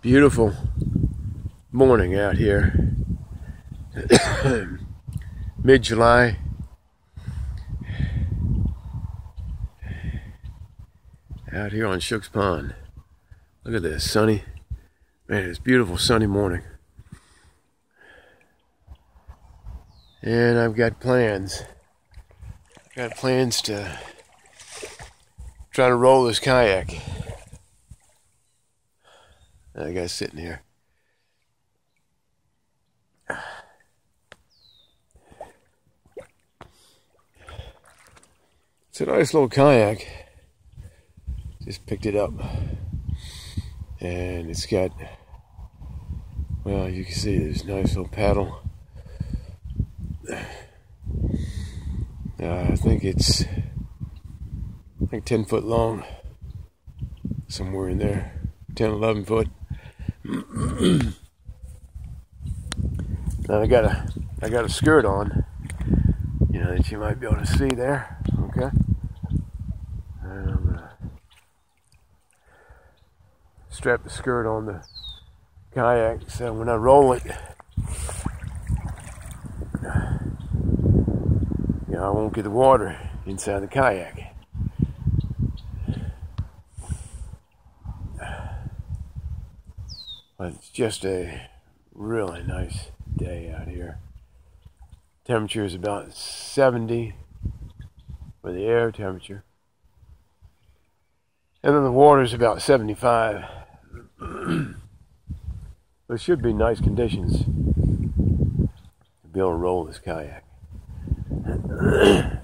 Beautiful morning out here. Mid-July. Out here on Shook's Pond. Look at this, sunny. Man, it's a beautiful sunny morning. And I've got plans. To try to roll this kayak. I got sitting here. It's a nice little kayak. Just picked it up. And it's got, well, you can see this nice little paddle. I think it's 10 foot long. Somewhere in there. 10, 11 foot. Now I got a skirt on, you know, that you might be able to see there. Okay, and I'm gonna strap the skirt on the kayak so when I roll it, you know, I won't get the water inside the kayak. But it's just a really nice day out here. Temperature is about 70 for the air temperature. And then the water is about 75. It should be nice conditions to be able to roll this kayak.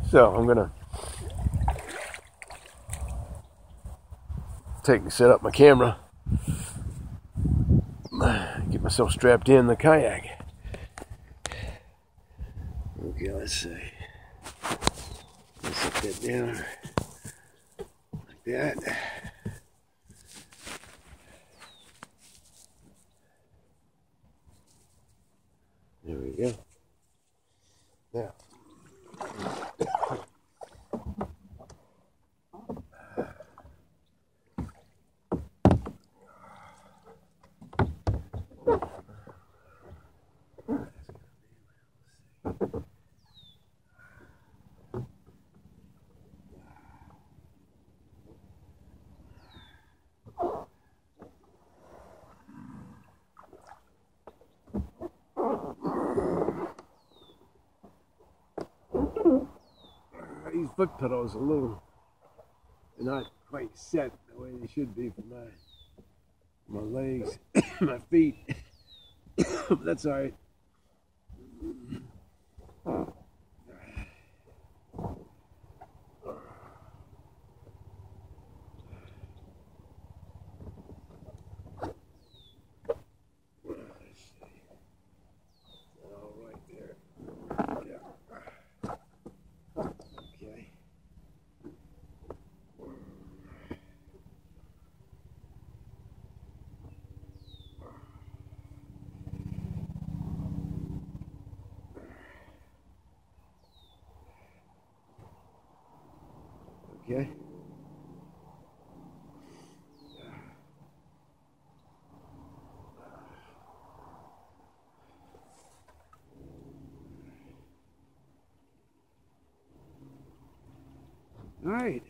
So I'm gonna set up my camera. Get myself strapped in the kayak. Okay, let's see. Let's set that down like that. There we go. Now. These foot pedals they're not quite set the way they should be for my legs, my feet. But that's all right. Okay. All right.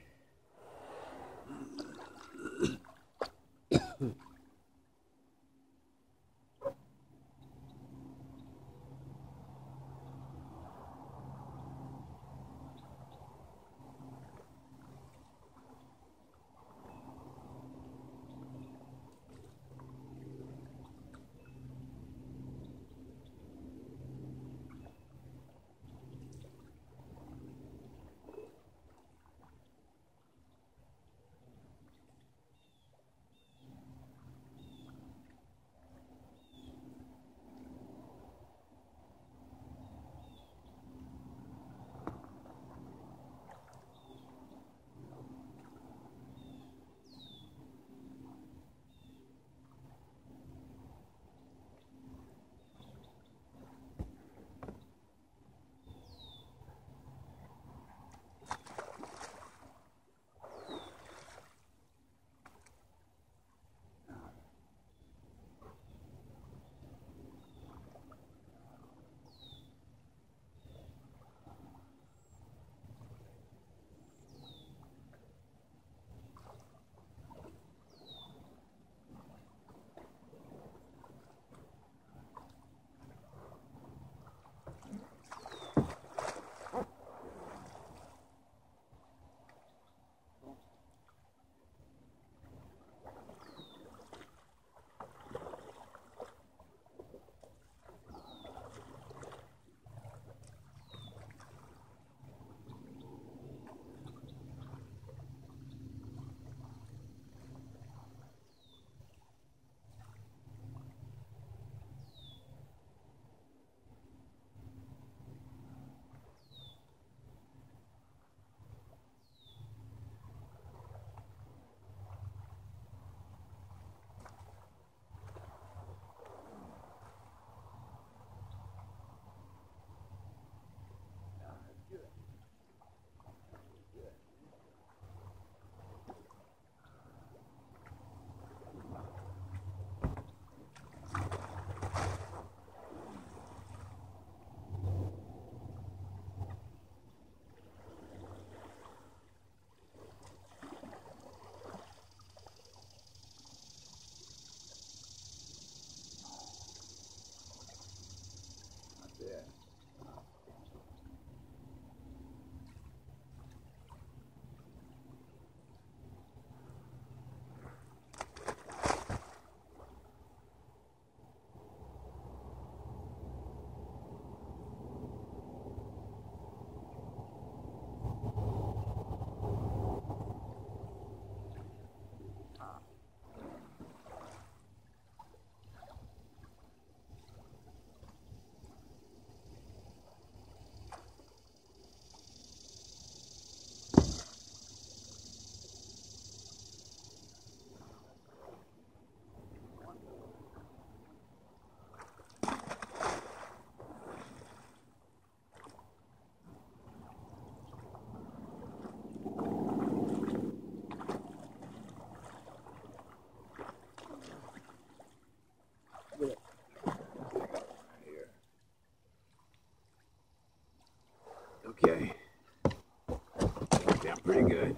pretty good.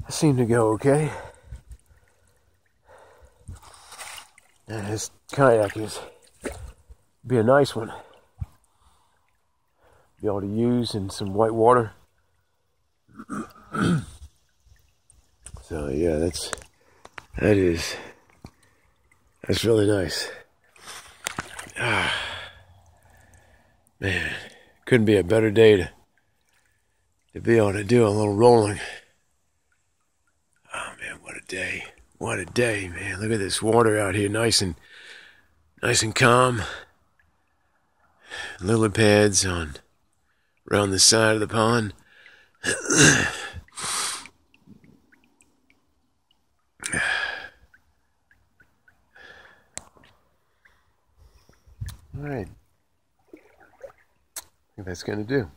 That seemed to go okay. And this kayak be a nice one. Be able to use in some white water. So yeah, that's really nice. Man, couldn't be a better day to be able to do a little rolling. Oh man, what a day. What a day, man. Look at this water out here, nice and calm. Lily pads around the side of the pond. All right. I think that's going to do.